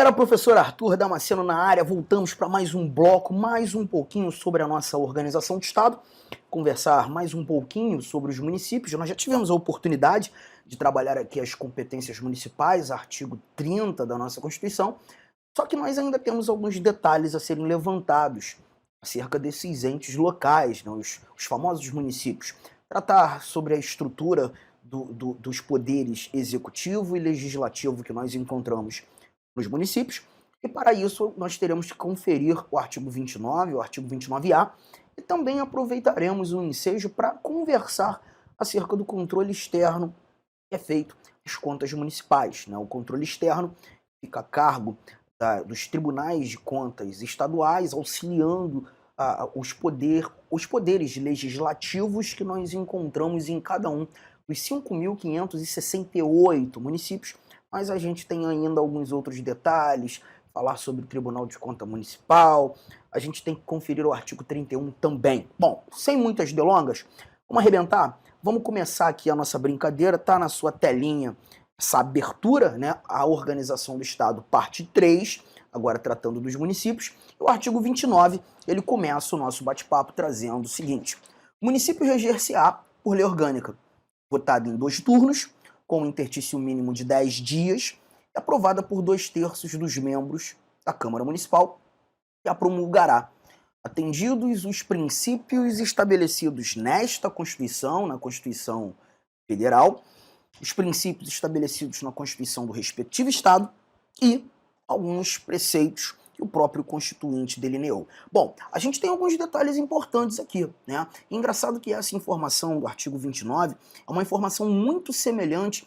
galera, professor Arthur Damasceno na área, voltamos para mais um bloco, mais um pouquinho sobre a nossa organização de Estado, conversar mais um pouquinho sobre os municípios. Nós já tivemos a oportunidade de trabalhar aqui as competências municipais, artigo 30 da nossa Constituição, só que nós ainda temos alguns detalhes a serem levantados acerca desses entes locais, né, os famosos municípios. Tratar sobre a estrutura dos poderes executivo e legislativo que nós encontramos nos municípios, e para isso nós teremos que conferir o artigo 29, o artigo 29A, e também aproveitaremos o ensejo para conversar acerca do controle externo que é feito às contas municipais, né? O controle externo fica a cargo dos tribunais de contas estaduais, auxiliando os poderes legislativos que nós encontramos em cada um dos 5.568 municípios, mas a gente tem ainda alguns outros detalhes, falar sobre o Tribunal de Conta Municipal, a gente tem que conferir o artigo 31 também. Bom, sem muitas delongas, vamos arrebentar? Vamos começar aqui a nossa brincadeira, tá na sua telinha essa abertura, né? A Organização do Estado, parte 3, agora tratando dos municípios. O artigo 29, ele começa o nosso bate-papo trazendo o seguinte: o município reger-se-á por lei orgânica, votada em 2 turnos, com um interstício mínimo de 10 dias, e aprovada por 2/3 dos membros da Câmara Municipal, que a promulgará, atendidos os princípios estabelecidos nesta Constituição, na Constituição Federal, os princípios estabelecidos na Constituição do respectivo Estado e alguns preceitos que o próprio Constituinte delineou. Bom, a gente tem alguns detalhes importantes aqui, né? E engraçado que essa informação do artigo 29 é uma informação muito semelhante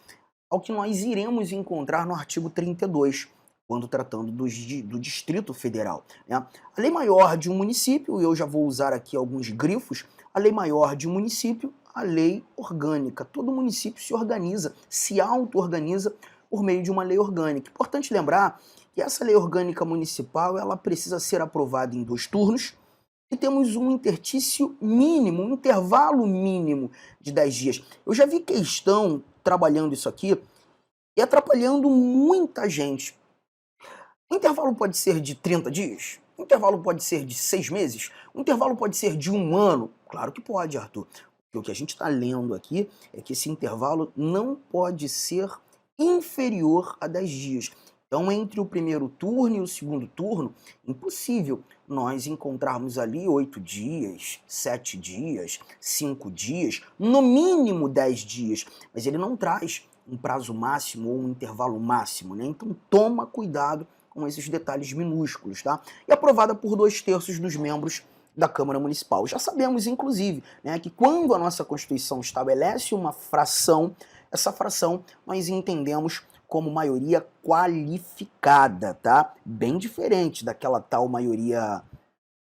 ao que nós iremos encontrar no artigo 32, quando tratando do Distrito Federal, né? A lei maior de um município, e eu já vou usar aqui alguns grifos, a lei maior de um município, a lei orgânica. Todo município se organiza, se auto-organiza por meio de uma lei orgânica. Importante lembrar que essa lei orgânica municipal ela precisa ser aprovada em 2 turnos e temos um interstício mínimo, um intervalo mínimo de 10 dias. Eu já vi questão trabalhando isso aqui e atrapalhando muita gente. O intervalo pode ser de 30 dias? O intervalo pode ser de 6 meses? O intervalo pode ser de 1 ano? Claro que pode, Arthur. Porque o que a gente está lendo aqui é que esse intervalo não pode ser inferior a 10 dias. Então, entre o primeiro turno e o segundo turno, impossível nós encontrarmos ali 8 dias, 7 dias, 5 dias, no mínimo 10 dias. Mas ele não traz um prazo máximo ou um intervalo máximo, né? Então, toma cuidado com esses detalhes minúsculos, tá? E aprovada por 2/3 dos membros da Câmara Municipal. Já sabemos, inclusive, né, que quando a nossa Constituição estabelece uma fração, essa fração nós entendemos como maioria qualificada, tá? Bem diferente daquela tal maioria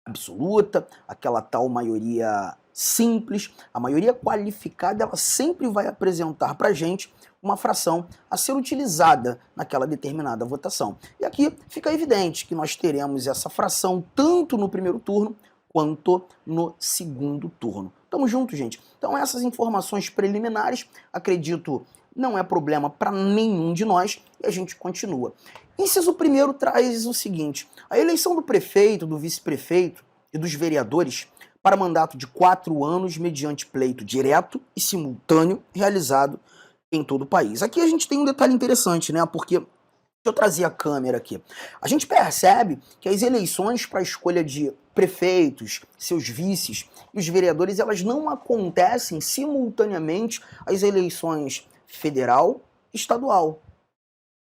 absoluta, aquela tal maioria simples. A maioria qualificada, ela sempre vai apresentar pra gente uma fração a ser utilizada naquela determinada votação. E aqui fica evidente que nós teremos essa fração tanto no primeiro turno quanto no segundo turno. Tamo junto, gente? Então essas informações preliminares, acredito, não é problema para nenhum de nós e a gente continua. Inciso 1º traz o seguinte: a eleição do prefeito, do vice-prefeito e dos vereadores para mandato de 4 anos mediante pleito direto e simultâneo realizado em todo o país. Aqui a gente tem um detalhe interessante, né? Porque, deixa eu trazer a câmera aqui. A gente percebe que as eleições para a escolha de prefeitos, seus vices e os vereadores, elas não acontecem simultaneamente às eleições federal e estadual.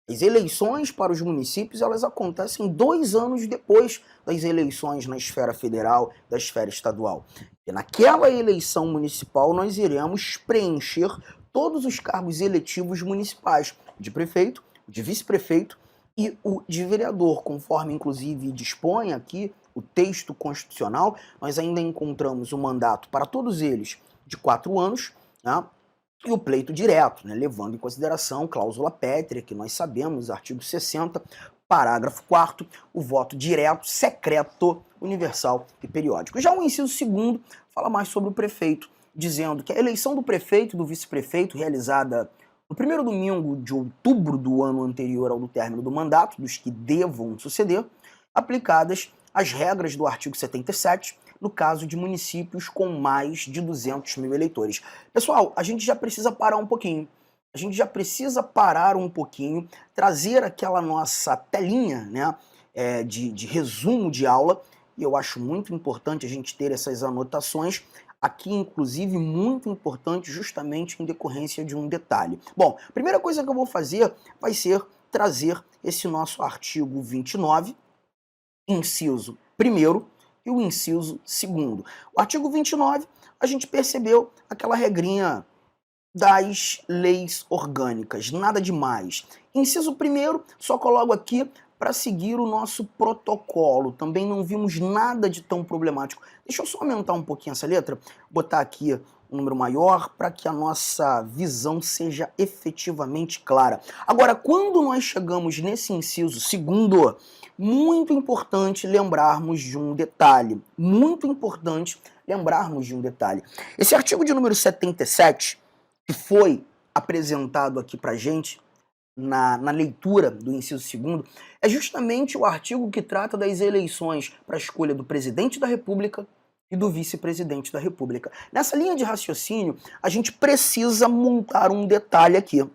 As eleições para os municípios, elas acontecem 2 anos depois das eleições na esfera federal, da esfera estadual. E naquela eleição municipal nós iremos preencher todos os cargos eletivos municipais, de prefeito, de vice-prefeito e o de vereador, conforme inclusive dispõe aqui o texto constitucional. Nós ainda encontramos o mandato para todos eles de 4 anos, né? E o pleito direto, né, levando em consideração cláusula pétrea, que nós sabemos, artigo 60, parágrafo 4º, o voto direto, secreto, universal e periódico. Já o inciso 2º fala mais sobre o prefeito, dizendo que a eleição do prefeito e do vice-prefeito, realizada No primeiro domingo de outubro do ano anterior ao do término do mandato, dos que devam suceder, aplicadas as regras do artigo 77, no caso de municípios com mais de 200 mil eleitores. Pessoal, a gente já precisa parar um pouquinho. A gente já precisa parar um pouquinho, trazer aquela nossa telinha, né, de resumo de aula, e eu acho muito importante a gente ter essas anotações, aqui inclusive muito importante justamente em decorrência de um detalhe. Bom, a primeira coisa que eu vou fazer vai ser trazer esse nosso artigo 29, inciso 1º e o inciso 2º. O artigo 29, a gente percebeu aquela regrinha das leis orgânicas, nada demais. Inciso 1º, só coloco aqui para seguir o nosso protocolo. Também não vimos nada de tão problemático. Deixa eu só aumentar um pouquinho essa letra, botar aqui um número maior para que a nossa visão seja efetivamente clara. Agora, quando nós chegamos nesse inciso 2º, muito importante lembrarmos de um detalhe. Muito importante lembrarmos de um detalhe. Esse artigo de número 77, que foi apresentado aqui para a gente na leitura do inciso 2º, é justamente o artigo que trata das eleições para a escolha do presidente da República e do vice-presidente da República. Nessa linha de raciocínio, a gente precisa montar um detalhe aqui.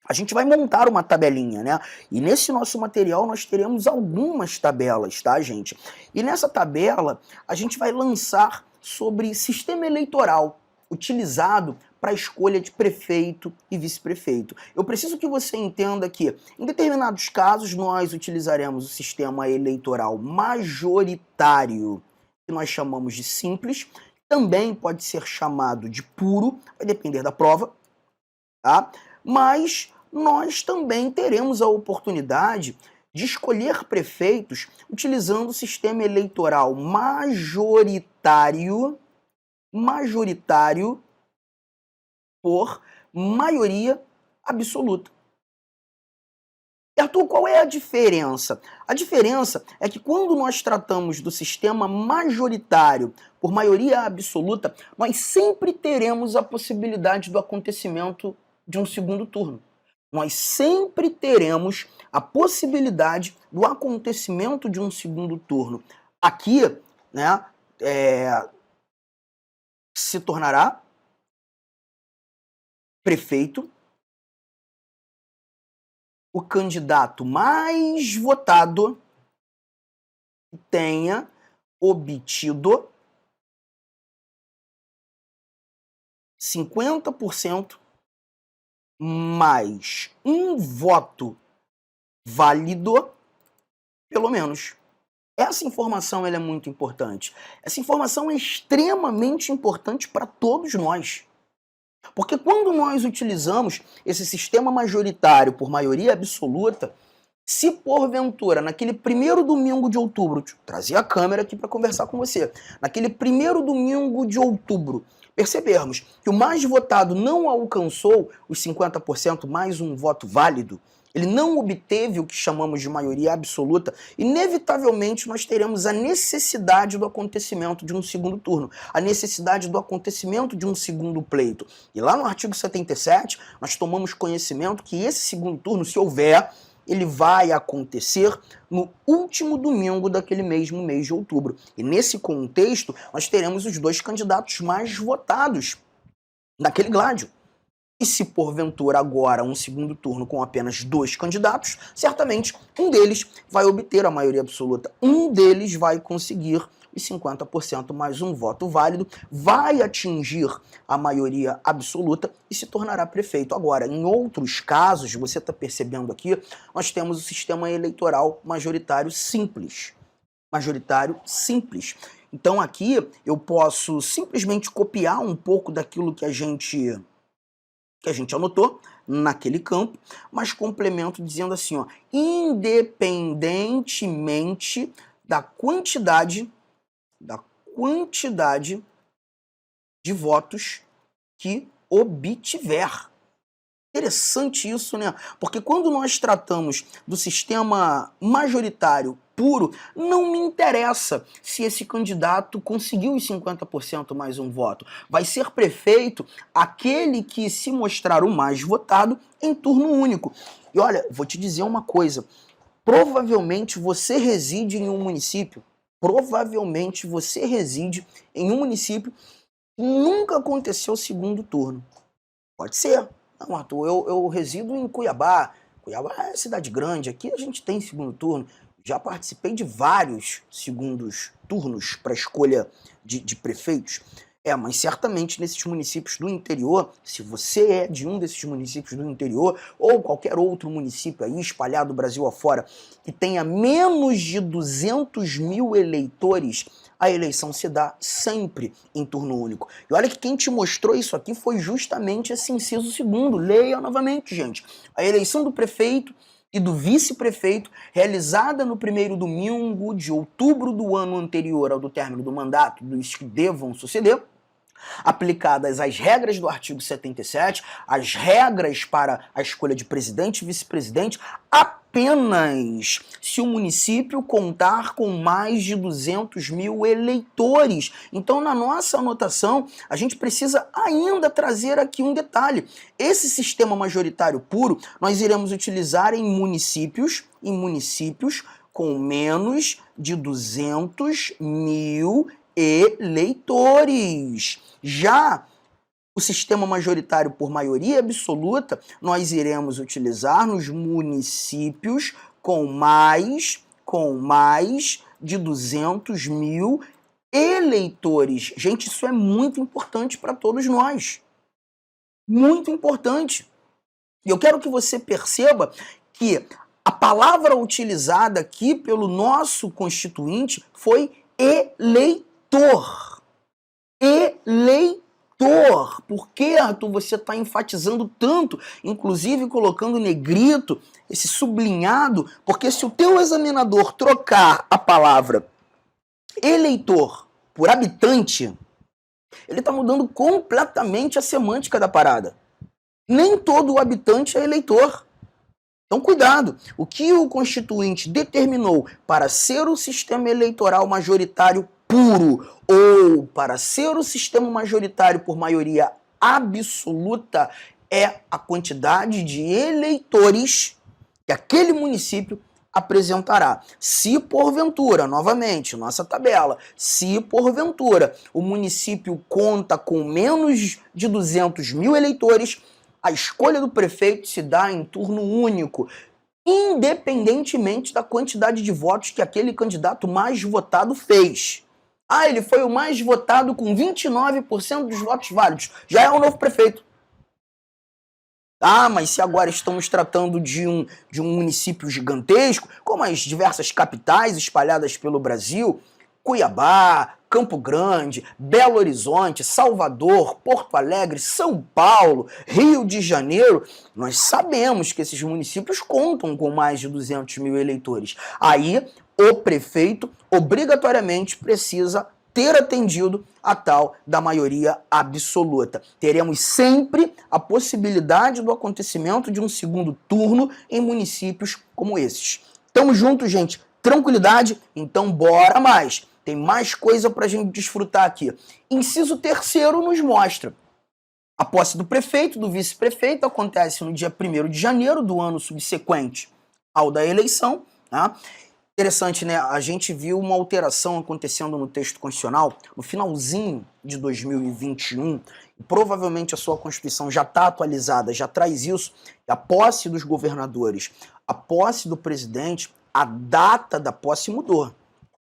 A gente vai montar uma tabelinha, né? E nesse nosso material nós teremos algumas tabelas, tá, gente? E nessa tabela a gente vai lançar sobre sistema eleitoral utilizado para a escolha de prefeito e vice-prefeito. Eu preciso que você entenda que, em determinados casos, nós utilizaremos o sistema eleitoral majoritário, que nós chamamos de simples, também pode ser chamado de puro, vai depender da prova, tá? Mas nós também teremos a oportunidade de escolher prefeitos utilizando o sistema eleitoral majoritário por maioria absoluta. E Arthur, qual é a diferença? A diferença é que quando nós tratamos do sistema majoritário por maioria absoluta, nós sempre teremos a possibilidade do acontecimento de um segundo turno. Nós sempre teremos a possibilidade do acontecimento de um segundo turno. Aqui, né, se tornará prefeito o candidato mais votado tenha obtido 50% mais um voto válido, pelo menos. Essa informação ela é muito importante. Essa informação é extremamente importante para todos nós. Porque quando nós utilizamos esse sistema majoritário por maioria absoluta, se porventura, naquele primeiro domingo de outubro, trazer a câmera aqui para conversar com você, naquele primeiro domingo de outubro, percebermos que o mais votado não alcançou os 50% mais um voto válido, ele não obteve o que chamamos de maioria absoluta, inevitavelmente nós teremos a necessidade do acontecimento de um segundo turno, a necessidade do acontecimento de um segundo pleito. E lá no artigo 77, nós tomamos conhecimento que esse segundo turno, se houver, ele vai acontecer no último domingo daquele mesmo mês de outubro. E nesse contexto, nós teremos os dois candidatos mais votados daquele gládio. E se porventura agora um segundo turno com apenas 2 candidatos, certamente um deles vai obter a maioria absoluta. Um deles vai conseguir os 50% mais um voto válido, vai atingir a maioria absoluta e se tornará prefeito. Agora, em outros casos, você está percebendo aqui, nós temos o sistema eleitoral majoritário simples. Majoritário simples. Então aqui eu posso simplesmente copiar um pouco daquilo que a gente anotou naquele campo, mas complemento dizendo assim, ó, independentemente da quantidade de votos que obtiver. Interessante isso, né? Porque quando nós tratamos do sistema majoritário puro, não me interessa se esse candidato conseguiu os 50% mais um voto. Vai ser prefeito aquele que se mostrar o mais votado em turno único. E olha, vou te dizer uma coisa, provavelmente você reside em um município, que nunca aconteceu o segundo turno. Pode ser. Não, Arthur, eu resido em Cuiabá. Cuiabá é cidade grande, aqui a gente tem segundo turno. Já participei de vários segundos turnos para escolha de prefeitos. Mas certamente nesses municípios do interior, se você é de um desses municípios do interior, ou qualquer outro município aí espalhado do Brasil afora, que tenha menos de 200 mil eleitores, a eleição se dá sempre em turno único. E olha que quem te mostrou isso aqui foi justamente esse inciso segundo. Leia novamente, gente. A eleição do prefeito e do vice-prefeito, realizada no primeiro domingo de outubro do ano anterior ao do término do mandato dos que devam suceder, aplicadas as regras do artigo 77, as regras para a escolha de presidente e vice-presidente, apenas se o município contar com mais de 200 mil eleitores. Então, na nossa anotação, a gente precisa ainda trazer aqui um detalhe. Esse sistema majoritário puro, nós iremos utilizar em municípios com menos de 200 mil eleitores. Já o sistema majoritário por maioria absoluta, nós iremos utilizar nos municípios com mais de 200 mil eleitores. Gente, isso é muito importante para todos nós. Muito importante. E eu quero que você perceba que a palavra utilizada aqui pelo nosso constituinte foi eleitor. Eleitor. Por que, Arthur, você está enfatizando tanto, inclusive colocando negrito, esse sublinhado? Porque se o teu examinador trocar a palavra eleitor por habitante, ele está mudando completamente a semântica da parada. Nem todo habitante é eleitor. Então, cuidado. O que o Constituinte determinou para ser o sistema eleitoral majoritário puro ou para ser o sistema majoritário por maioria absoluta é a quantidade de eleitores que aquele município apresentará. Se porventura, novamente, nossa tabela, se porventura o município conta com menos de 200 mil eleitores, a escolha do prefeito se dá em turno único, independentemente da quantidade de votos que aquele candidato mais votado fez. Ele foi o mais votado com 29% dos votos válidos. Já é o novo prefeito. Mas se agora estamos tratando de um município gigantesco, como as diversas capitais espalhadas pelo Brasil, Cuiabá, Campo Grande, Belo Horizonte, Salvador, Porto Alegre, São Paulo, Rio de Janeiro, nós sabemos que esses municípios contam com mais de 200 mil eleitores. Aí, o prefeito obrigatoriamente precisa ter atendido a tal da maioria absoluta. Teremos sempre a possibilidade do acontecimento de um segundo turno em municípios como esses. Tamo junto, gente. Tranquilidade? Então bora mais. Tem mais coisa pra gente desfrutar aqui. Inciso 3º nos mostra. A posse do prefeito, do vice-prefeito, acontece no dia 1º de janeiro do ano subsequente ao da eleição. Tá? Interessante, né? A gente viu uma alteração acontecendo no texto constitucional no finalzinho de 2021. E provavelmente a sua Constituição já está atualizada, já traz isso. A posse dos governadores, a posse do presidente, a data da posse mudou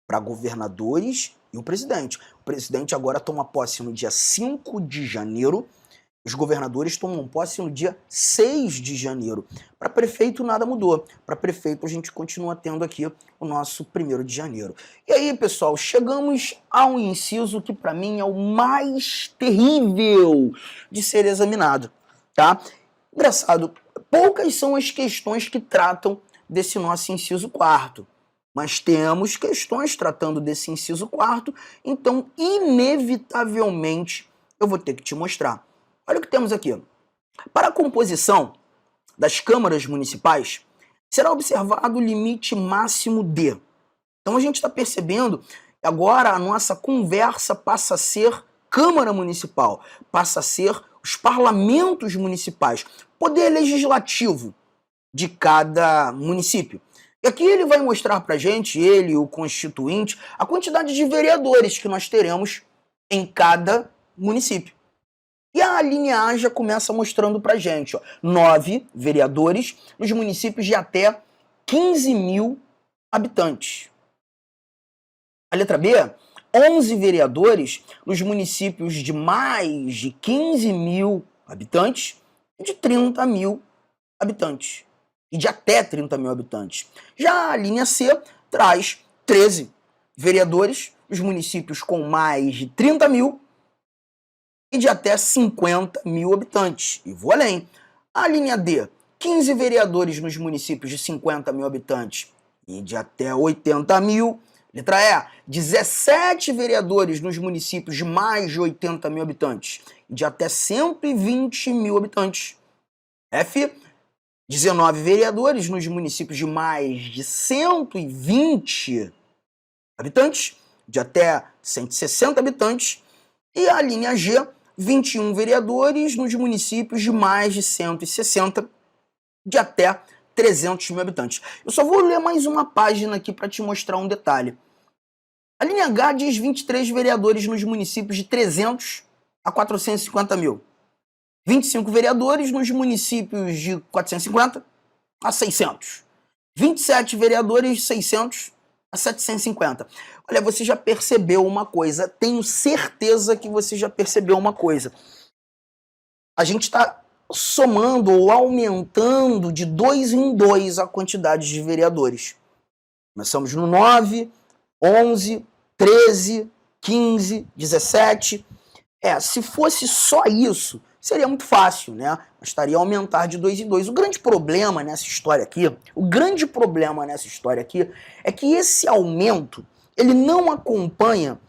para governadores e o presidente. O presidente agora toma posse no dia 5 de janeiro, os governadores tomam posse no dia 6 de janeiro. Para prefeito nada mudou. Para prefeito a gente continua tendo aqui o nosso 1º de janeiro. E aí, pessoal, chegamos a um inciso que para mim é o mais terrível de ser examinado, tá? Engraçado, poucas são as questões que tratam desse nosso inciso 4º. Mas temos questões tratando desse inciso 4º, então, inevitavelmente, eu vou ter que te mostrar. Olha o que temos aqui. Para a composição das câmaras municipais, será observado o limite máximo de Então a gente está percebendo que agora a nossa conversa passa a ser Câmara Municipal, passa a ser os parlamentos municipais, poder legislativo de cada município. E aqui ele vai mostrar pra gente, ele, o constituinte, a quantidade de vereadores que nós teremos em cada município. E a linha A já começa mostrando pra gente, ó, 9 vereadores nos municípios de até 15 mil habitantes. A letra B, 11 vereadores nos municípios de mais de 15 mil habitantes e de 30 mil habitantes. E de até 30 mil habitantes. Já a linha C traz 13 vereadores nos municípios com mais de 30 mil e de até 50 mil habitantes. E vou além. A linha D, 15 vereadores nos municípios de 50 mil habitantes e de até 80 mil. Letra E, 17 vereadores nos municípios de mais de 80 mil habitantes e de até 120 mil habitantes. F, 19 vereadores nos municípios de mais de 120 habitantes, de até 160 habitantes. E a linha G, 21 vereadores nos municípios de mais de 160, de até 300 mil habitantes. Eu só vou ler mais uma página aqui para te mostrar um detalhe. A linha H diz 23 vereadores nos municípios de 300 a 450 mil. 25 vereadores nos municípios de 450 a 600. 27 vereadores de 600 a 750. Olha, você já percebeu uma coisa, tenho certeza que você já percebeu uma coisa. A gente está somando ou aumentando de 2 em 2 a quantidade de vereadores. Começamos no 9, 11, 13, 15, 17. Se fosse só isso, seria muito fácil, né? Bastaria aumentar de 2 em 2. O grande problema nessa história aqui, é que esse aumento, ele não acompanha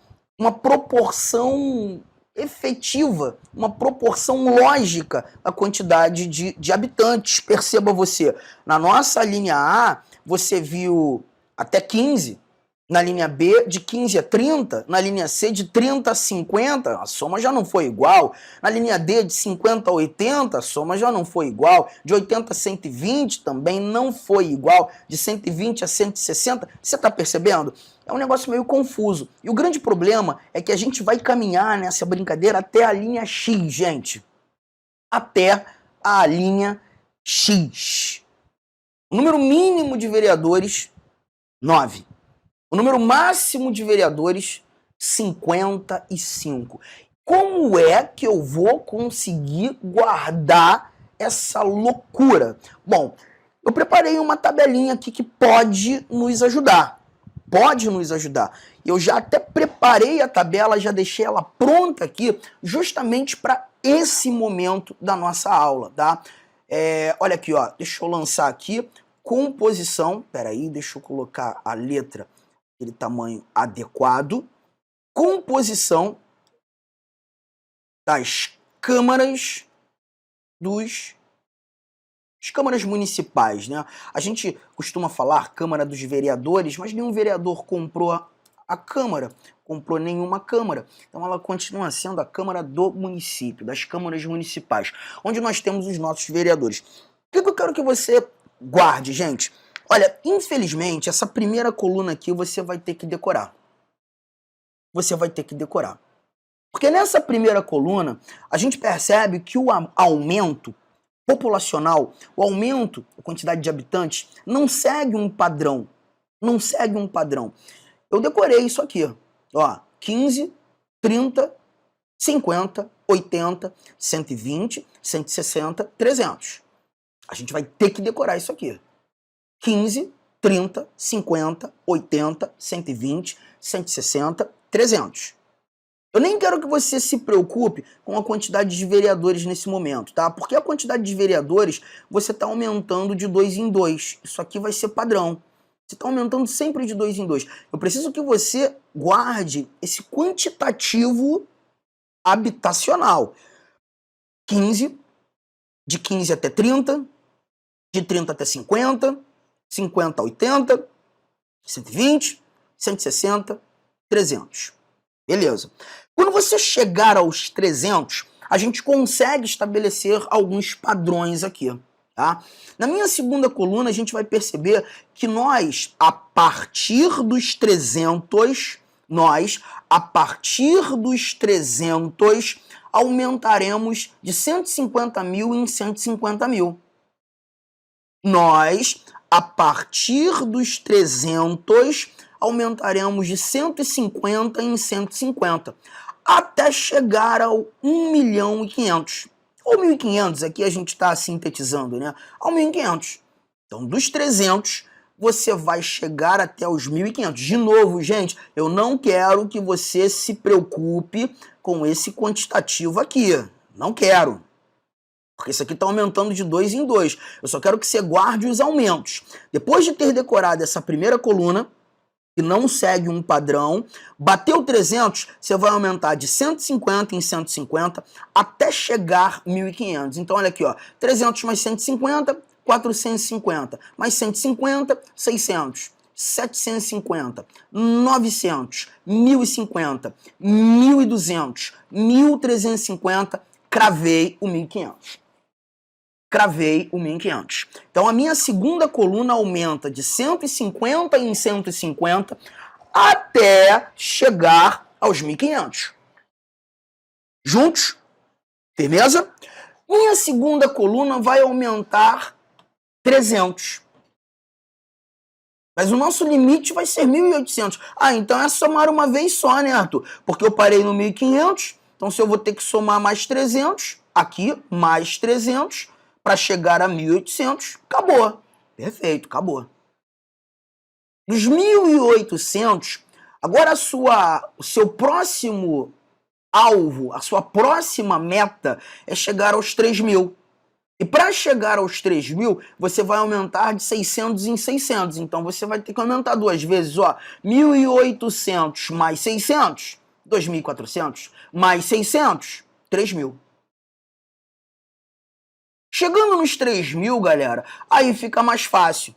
uma proporção efetiva, uma proporção lógica da quantidade de habitantes. Perceba você, na nossa linha A, você viu até 15, na linha B de 15 a 30, na linha C de 30 a 50, a soma já não foi igual, na linha D de 50 a 80, a soma já não foi igual, de 80 a 120 também não foi igual, de 120 a 160, você está percebendo? É um negócio meio confuso. E o grande problema é que a gente vai caminhar nessa brincadeira até a linha X, gente. Até a linha X. O número mínimo de vereadores, 9. O número máximo de vereadores, 55. Como é que eu vou conseguir guardar essa loucura? Bom, eu preparei uma tabelinha aqui que pode nos ajudar. Eu já até preparei a tabela, já deixei ela pronta aqui, justamente para esse momento da nossa aula, tá? Olha aqui, ó, deixa eu lançar aqui, composição, peraí, deixa eu colocar a letra, aquele tamanho adequado, composição das câmaras as câmaras municipais, né? A gente costuma falar Câmara dos Vereadores, mas nenhum vereador comprou a Câmara, comprou nenhuma Câmara. Então ela continua sendo a Câmara do município, das câmaras municipais, onde nós temos os nossos vereadores. O que eu quero que você guarde, gente? Olha, infelizmente, essa primeira coluna aqui você vai ter que decorar. Porque nessa primeira coluna, a gente percebe que o aumento populacional, o aumento da quantidade de habitantes, não segue um padrão. Eu decorei isso aqui, ó, 15, 30, 50, 80, 120, 160, 300. A gente vai ter que decorar isso aqui. 15, 30, 50, 80, 120, 160, 300. Eu nem quero que você se preocupe com a quantidade de vereadores nesse momento, tá? Porque a quantidade de vereadores você está aumentando de 2 em 2. Isso aqui vai ser padrão. Você está aumentando sempre de 2 em 2. Eu preciso que você guarde esse quantitativo habitacional. 15, de 15 até 30, de 30 até 50, 50 a 80, 120, 160, 300. Beleza. Quando você chegar aos 300, a gente consegue estabelecer alguns padrões aqui, tá? Na minha segunda coluna, a gente vai perceber que nós, a partir dos 300, aumentaremos de 150 mil em 150 mil. Nós, a partir dos 300, aumentaremos de 150 em 150, até chegar ao 1.500.000. Ou 1.500, aqui a gente está sintetizando, né? Ao 1.500. Então, dos 300, você vai chegar até os 1.500. De novo, gente, eu não quero que você se preocupe com esse quantitativo aqui. Não quero. Porque isso aqui está aumentando de 2 em 2. Eu só quero que você guarde os aumentos. Depois de ter decorado essa primeira coluna, que não segue um padrão, bateu 300, você vai aumentar de 150 em 150 até chegar 1.500. Então, olha aqui, ó, 300 mais 150, 450, mais 150, 600, 750, 900, 1.050, 1.200, 1.350, cravei o 1.500. Cravei o 1.500. Então, a minha segunda coluna aumenta de 150 em 150 até chegar aos 1.500. Juntos? Firmeza? Minha segunda coluna vai aumentar 300. Mas o nosso limite vai ser 1.800. Ah, então é somar uma vez só, né, Arthur? Porque eu parei no 1.500, então se eu vou ter que somar mais 300, aqui, mais 300... para chegar a 1.800, acabou. Perfeito, acabou. Dos 1.800, agora o seu próximo alvo, a sua próxima meta é chegar aos 3.000. E para chegar aos 3.000, você vai aumentar de 600 em 600. Então você vai ter que aumentar duas vezes, ó. 1.800 mais 600, 2.400, mais 600, 3.000. Chegando nos 3.000, galera, aí fica mais fácil.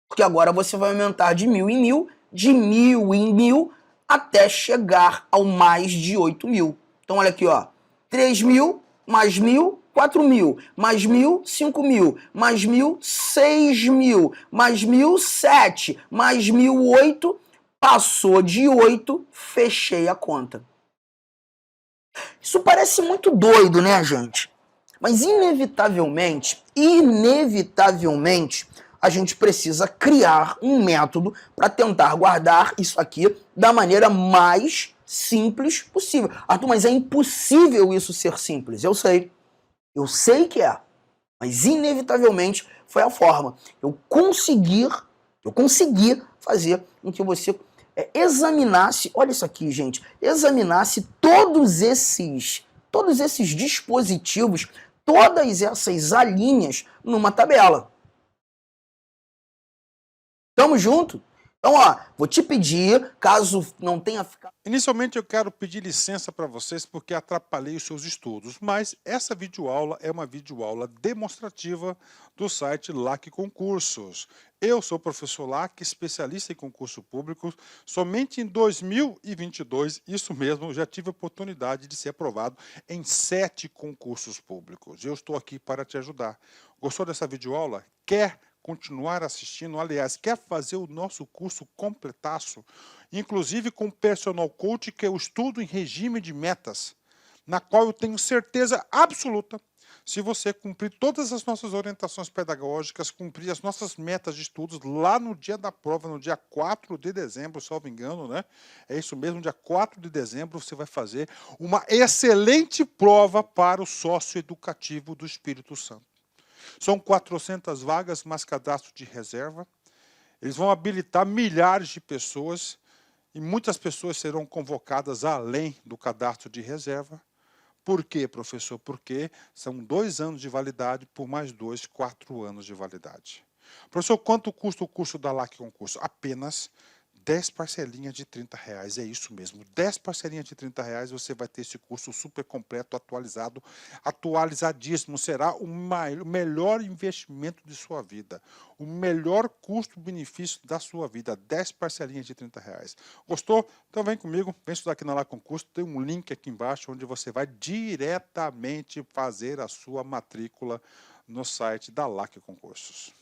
Porque agora você vai aumentar de 1.000 em 1.000, de 1.000 em 1.000, até chegar ao mais de 8.000. Então, olha aqui, ó. 3.000, mais 1.000, 4.000, mais 1.000, 5.000, mais 1.000, 6.000, mais 1.000, 7, mais 1.000, 8. Passou de 8, fechei a conta. Isso parece muito doido, né, gente? Mas inevitavelmente, a gente precisa criar um método para tentar guardar isso aqui da maneira mais simples possível. Arthur, mas é impossível isso ser simples. Eu sei que é, mas inevitavelmente foi a forma. Eu consegui fazer com que você examinasse, olha isso aqui, gente, examinasse todos esses dispositivos, todas essas alíneas numa tabela. Tamo junto? Então, ó, vou te pedir, caso não tenha ficado... Inicialmente eu quero pedir licença para vocês porque atrapalhei os seus estudos, mas essa videoaula é uma videoaula demonstrativa do site LAC Concursos. Eu sou o professor LAC, especialista em concurso público. Somente em 2022, isso mesmo, já tive a oportunidade de ser aprovado em 7 concursos públicos. Eu estou aqui para te ajudar. Gostou dessa videoaula? Quer continuar assistindo? Aliás, quer fazer o nosso curso completaço? Inclusive com personal coach, que eu estudo em regime de metas, na qual eu tenho certeza absoluta, se você cumprir todas as nossas orientações pedagógicas, cumprir as nossas metas de estudos lá no dia da prova, no dia 4 de dezembro, salvo engano, né? É isso mesmo, dia 4 de dezembro você vai fazer uma excelente prova para o sócio educativo do Espírito Santo. São 400 vagas, mais cadastro de reserva. Eles vão habilitar milhares de pessoas e muitas pessoas serão convocadas além do cadastro de reserva. Por quê, professor? Porque são 2 anos de validade por mais 2, 4 anos de validade. Professor, quanto custa o curso da LAC Concurso? Apenas 10 parcelinhas de R$ 30, é isso mesmo, 10 parcelinhas de R$ 30 você vai ter esse curso super completo, atualizado, atualizadíssimo, será o melhor investimento de sua vida, o melhor custo-benefício da sua vida, 10 parcelinhas de R$ 30. Gostou? Então vem comigo, vem estudar aqui na La Concurso, tem um link aqui embaixo onde você vai diretamente fazer a sua matrícula no site da LAC Concursos.